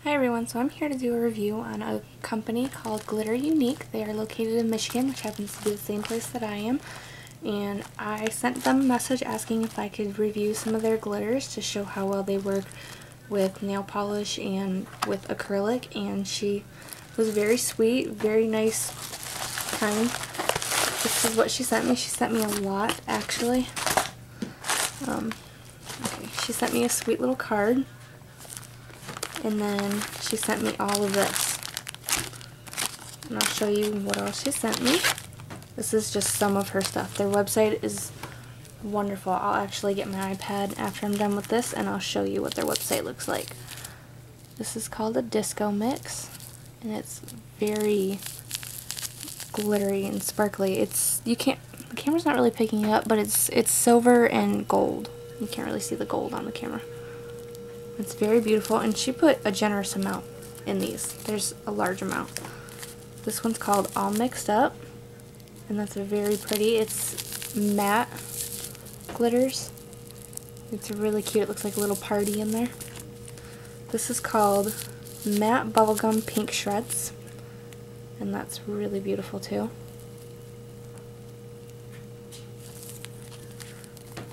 Hi everyone, so I'm here to do a review on a company called Glitter Unique. They are located in Michigan, which happens to be the same place that I am. And I sent them a message asking if I could review some of their glitters to show how well they work with nail polish and with acrylic. And she was very sweet, very nice, kind. This is what she sent me. She sent me a lot, actually. Okay, she sent me a sweet little card. And then she sent me all of this. And I'll show you what else she sent me. This is just some of her stuff. Their website is wonderful. I'll actually get my iPad after I'm done with this and I'll show you what their website looks like. This is called a Disco Mix. And it's very glittery and sparkly. The camera's not really picking it up, but it's silver and gold. You can't really see the gold on the camera. It's very beautiful, and she put a generous amount in these. There's a large amount. This one's called All Mixed Up, and that's very pretty. It's matte glitters. It's really cute. It looks like a little party in there. This is called Matte Bubblegum Pink Shreds, and that's really beautiful too.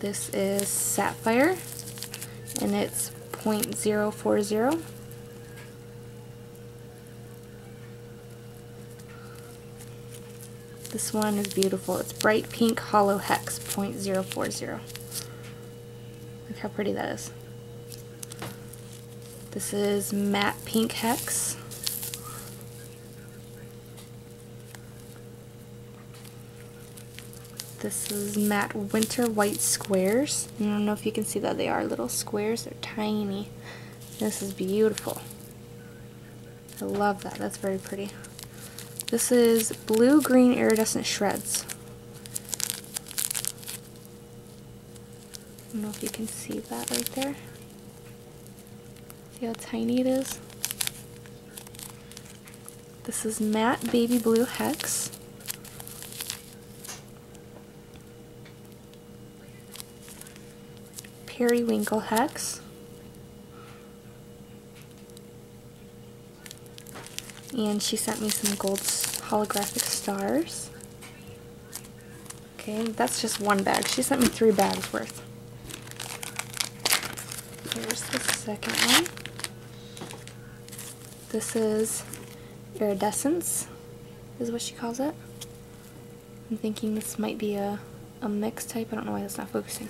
This is Sapphire, and it's 0.040. This one is beautiful. It's Bright Pink Hollow Hex 0.040. Look how pretty that is. This is Matte Pink Hex. This is Matte Winter White Squares. I don't know if you can see that. They are little squares. They're tiny. This is beautiful. I love that. That's very pretty. This is Blue-Green Iridescent Shreds. I don't know if you can see that right there. See how tiny it is? This is Matte Baby Blue Hex. Periwinkle Hex. And she sent me some gold holographic stars. Okay, that's just one bag. She sent me 3 bags worth. Here's the second one. This is Iridescence, is what she calls it. I'm thinking this might be a mix type. I don't know why that's not focusing.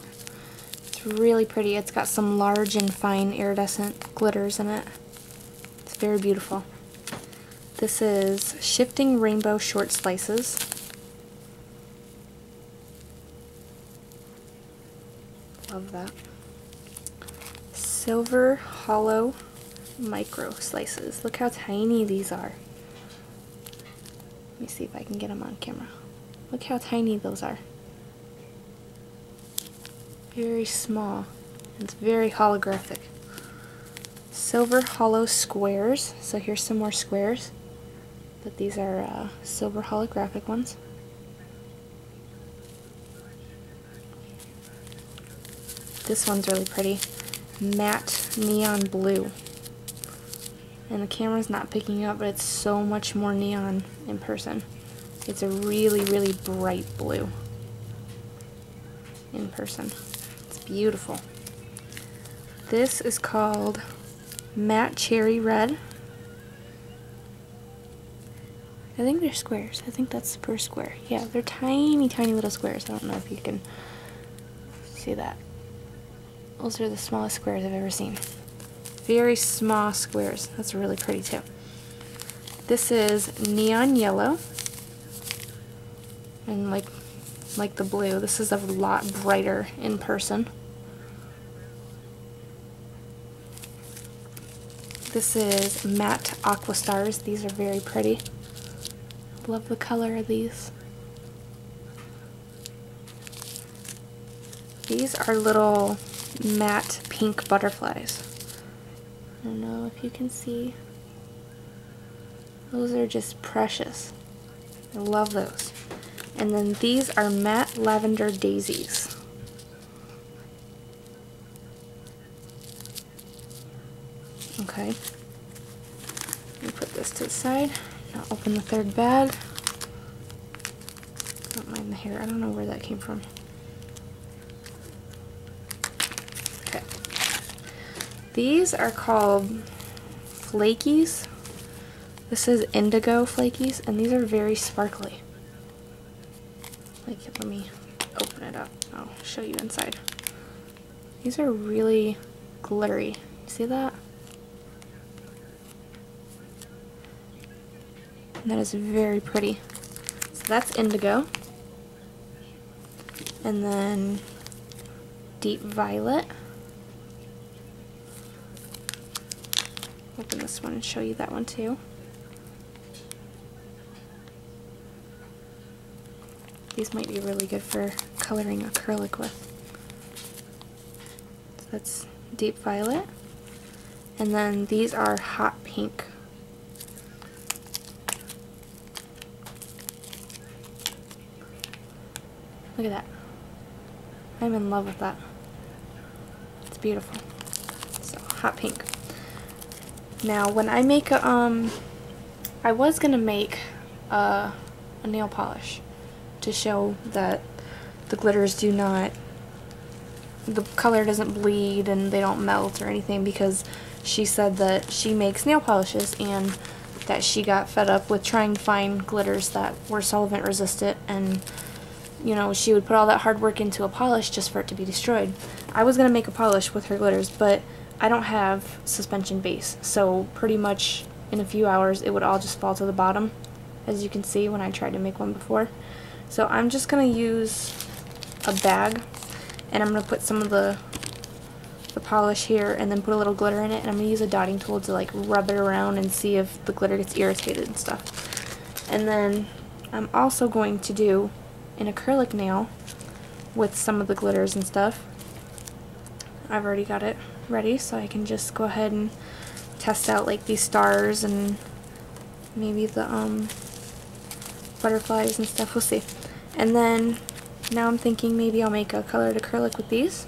It's really pretty. It's got some large and fine iridescent glitters in it. It's very beautiful. This is Shifting Rainbow Short Slices. Love that. Silver Hollow Micro Slices. Look how tiny these are. Let me see if I can get them on camera. Look how tiny those are. Very small. It's very holographic. Silver Hollow Squares. So here's some more squares. But these are silver holographic ones. This one's really pretty. Matte Neon Blue. And the camera's not picking up, but it's so much more neon in person. It's a really, really bright blue in person. It's beautiful. This is called Matte Cherry Red. I think they're squares. I think that's per square. Yeah, they're tiny, tiny little squares. I don't know if you can see that. Those are the smallest squares I've ever seen. Very small squares. That's really pretty too. This is Neon Yellow. And like the blue, this is a lot brighter in person. This is Matte Aqua Stars. These are very pretty. Love the color of these. These are little matte pink butterflies. I don't know if you can see. Those are just precious. I love those. And then these are Matte Lavender Daisies. Okay. Let me put this to the side. Now open the third bag. Don't mind the hair. I don't know where that came from. Okay. These are called Flakies. This is Indigo Flakies, and these are very sparkly. Like, let me open it up. I'll show you inside. These are really glittery. See that? And that is very pretty. So that's Indigo. And then Deep Violet. Open this one and show you that one too. These might be really good for coloring acrylic with. So that's Deep Violet. And then these are Hot Pink. Look at that. I'm in love with that. It's beautiful. So, Hot Pink. Now, when I make a, I was gonna make a nail polish to show that the glitters do not, the color doesn't bleed and they don't melt or anything, because she said that she makes nail polishes and that she got fed up with trying to find glitters that were solvent resistant, and you know, she would put all that hard work into a polish just for it to be destroyed. I was gonna make a polish with her glitters, but I don't have suspension base, so pretty much in a few hours it would all just fall to the bottom, as you can see when I tried to make one before. So I'm just going to use a bag, and I'm going to put some of the polish here and then put a little glitter in it, and I'm going to use a dotting tool to like rub it around and see if the glitter gets irritated and stuff. And then I'm also going to do an acrylic nail with some of the glitters and stuff. I've already got it ready, so I can just go ahead and test out like these stars and maybe the butterflies and stuff. We'll see. And then now I'm thinking maybe I'll make a colored acrylic with these.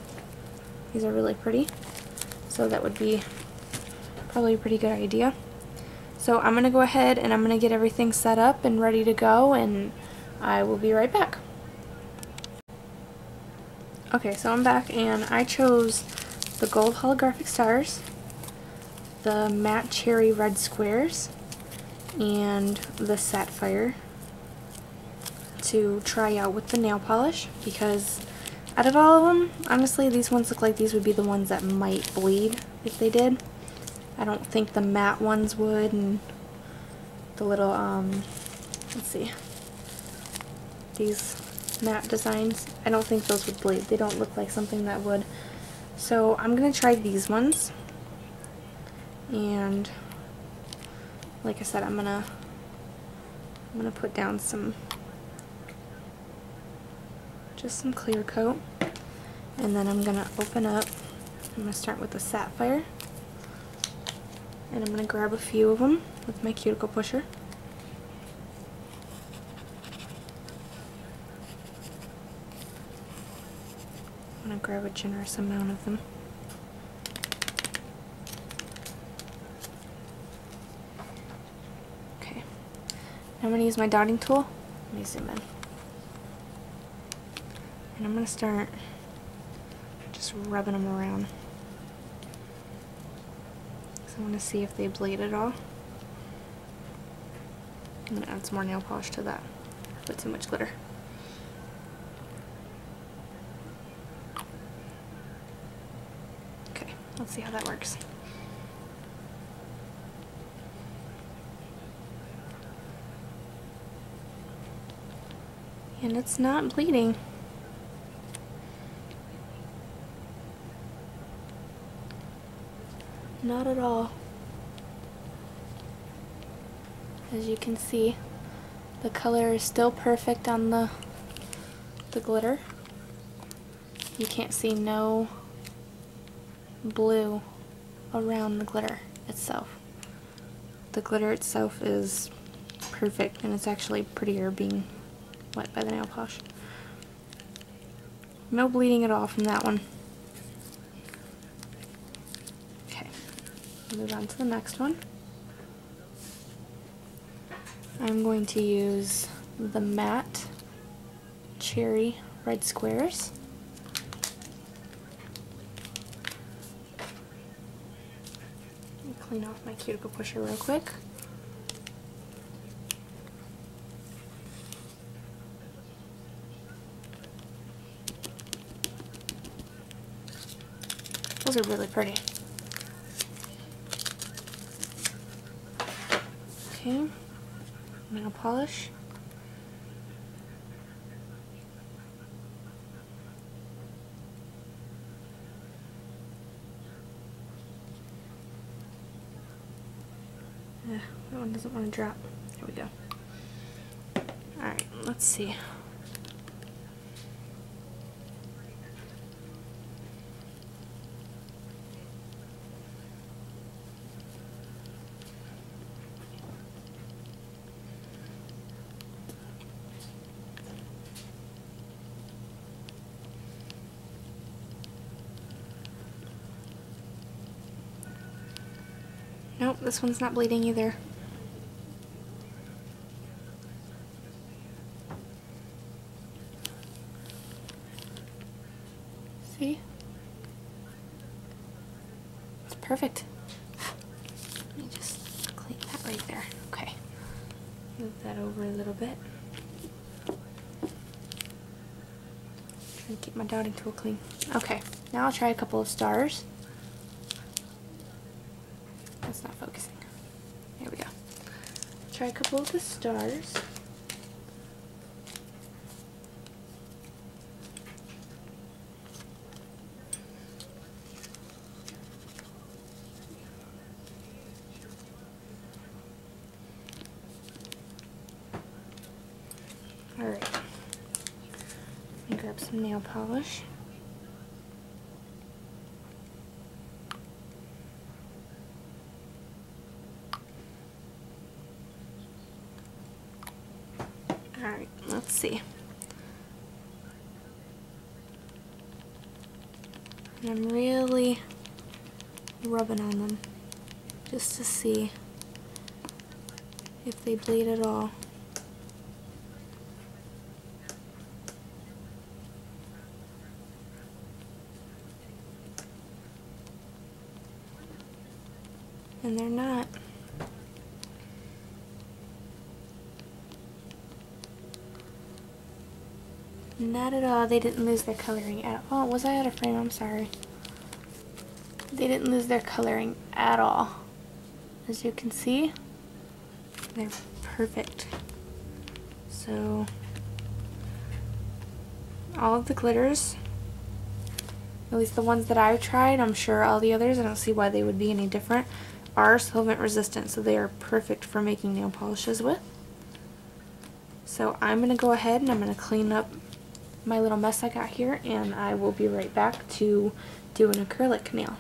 These are really pretty, so that would be probably a pretty good idea. So I'm gonna go ahead and I'm gonna get everything set up and ready to go, and I will be right back. Okay, so I'm back, and I chose the gold holographic stars, the matte cherry red squares, and the sapphire to try out with the nail polish, because out of all of them, honestly, these ones look like these would be the ones that might bleed if they did. I don't think the matte ones would, and the little, let's see, these matte designs, I don't think those would bleed. They don't look like something that would. So I'm going to try these ones, and like I said, I'm gonna put down just some clear coat, and then I'm gonna open up. I'm gonna start with the sapphire, and I'm gonna grab a few of them with my cuticle pusher. I'm gonna grab a generous amount of them. Okay, now I'm gonna use my dotting tool. Let me zoom in. And I'm going to start just rubbing them around. So I'm going to see if they bleed at all. I'm going to add some more nail polish to that. Put too much glitter. Okay, let's see how that works. And it's not bleeding. Not at all. As you can see, the color is still perfect on the glitter. You can't see no blue around the glitter itself. The glitter itself is perfect, and it's actually prettier being wet by the nail polish. No bleeding at all from that one. Okay, move on to the next one. I'm going to use the matte cherry red squares. Let me clean off my cuticle pusher real quick. Those are really pretty. Okay, nail polish. That one doesn't want to drop. There we go. Alright, let's see. Nope, this one's not bleeding either. See? It's perfect. Let me just clean that right there. Okay. Move that over a little bit. Trying to keep my dotting tool clean. Okay, now I'll try a couple of stars. That's not focusing. There we go. Try a couple of the stars. Alright. Let me grab some nail polish. Alright, let's see. And I'm really rubbing on them just to see if they bleed at all. And they're not. Not at all. They didn't lose their coloring at all. Oh, was I out of frame? I'm sorry. They didn't lose their coloring at all. As you can see, they're perfect. So, all of the glitters, at least the ones that I've tried, I'm sure all the others, I don't see why they would be any different, are solvent resistant. So they are perfect for making nail polishes with. So I'm going to go ahead and I'm going to clean up my little mess I got here, and I will be right back to do an acrylic nail.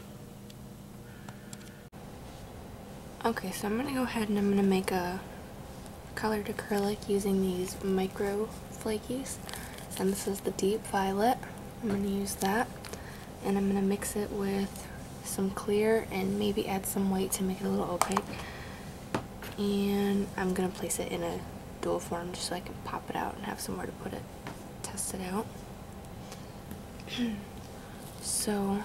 Okay, so I'm going to go ahead and I'm going to make a colored acrylic using these micro flakies, and this is the deep violet. I'm going to use that, and I'm going to mix it with some clear and maybe add some white to make it a little opaque, and I'm going to place it in a dual form just so I can pop it out and have somewhere to put it. Test it out. So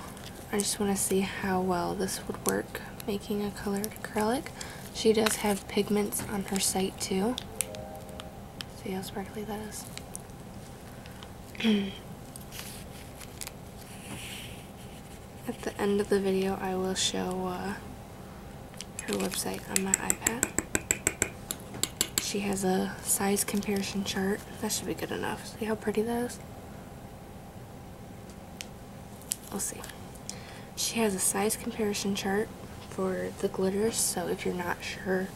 I just want to see how well this would work making a colored acrylic. She does have pigments on her site too. See how sparkly that is? At the end of the video I will show her website on my iPad. She has a size comparison chart. That should be good enough. See how pretty that is? We'll see. She has a size comparison chart for the glitters, so if you're not sure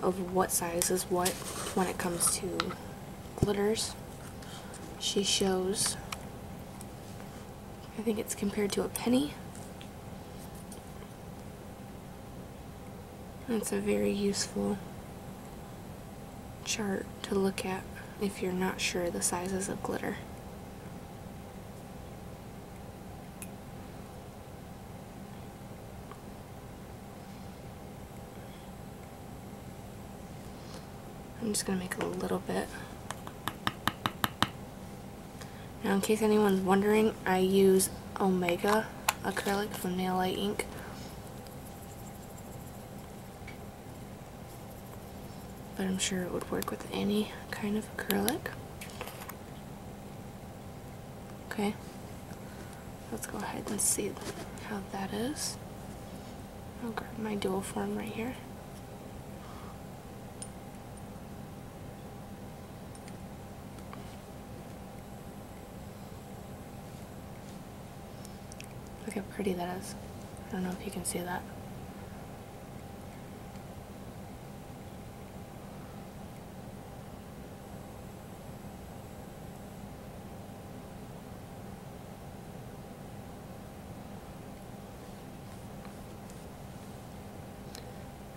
of what size is what when it comes to glitters, she shows, I think it's compared to a penny. And it's a very useful chart to look at if you're not sure the sizes of glitter. I'm just going to make a little bit. Now, in case anyone's wondering, I use Omega acrylic from Nail Light Ink. But I'm sure it would work with any kind of acrylic. Okay, let's go ahead and see how that is. I'll grab my dual form right here. Look how pretty that is. I don't know if you can see that.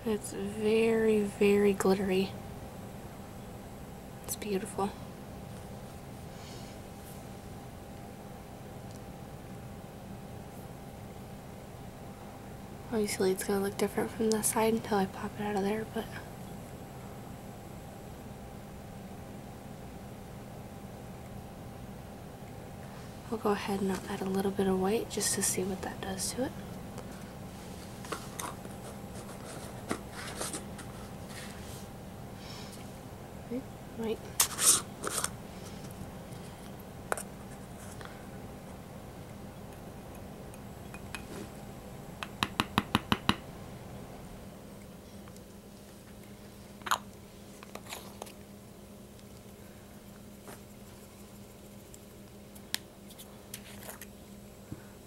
It's very, very glittery. It's beautiful. Obviously it's going to look different from the side until I pop it out of there, but I'll go ahead and add a little bit of white just to see what that does to it. White.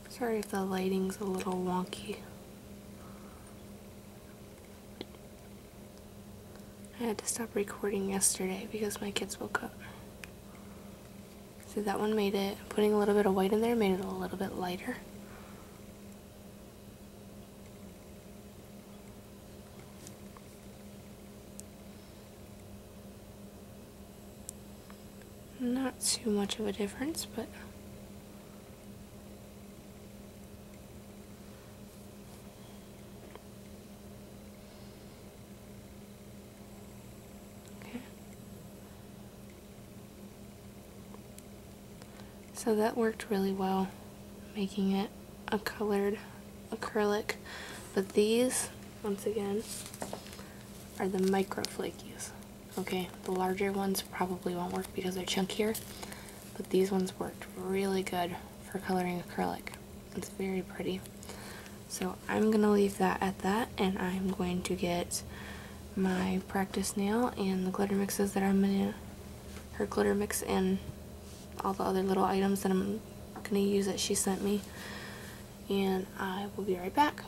Sorry if the lighting's a little wonky. I had to stop recording yesterday because my kids woke up. So that one made it, putting a little bit of white in there made it a little bit lighter. Not too much of a difference, but so that worked really well, making it a colored acrylic. But these, once again, are the micro flakies. Okay, the larger ones probably won't work because they're chunkier, but these ones worked really good for coloring acrylic. It's very pretty. So I'm gonna leave that at that, and I'm going to get my practice nail and the glitter mixes that I'm gonna, her glitter mix and all the other little items that I'm gonna use that she sent me, and I will be right back.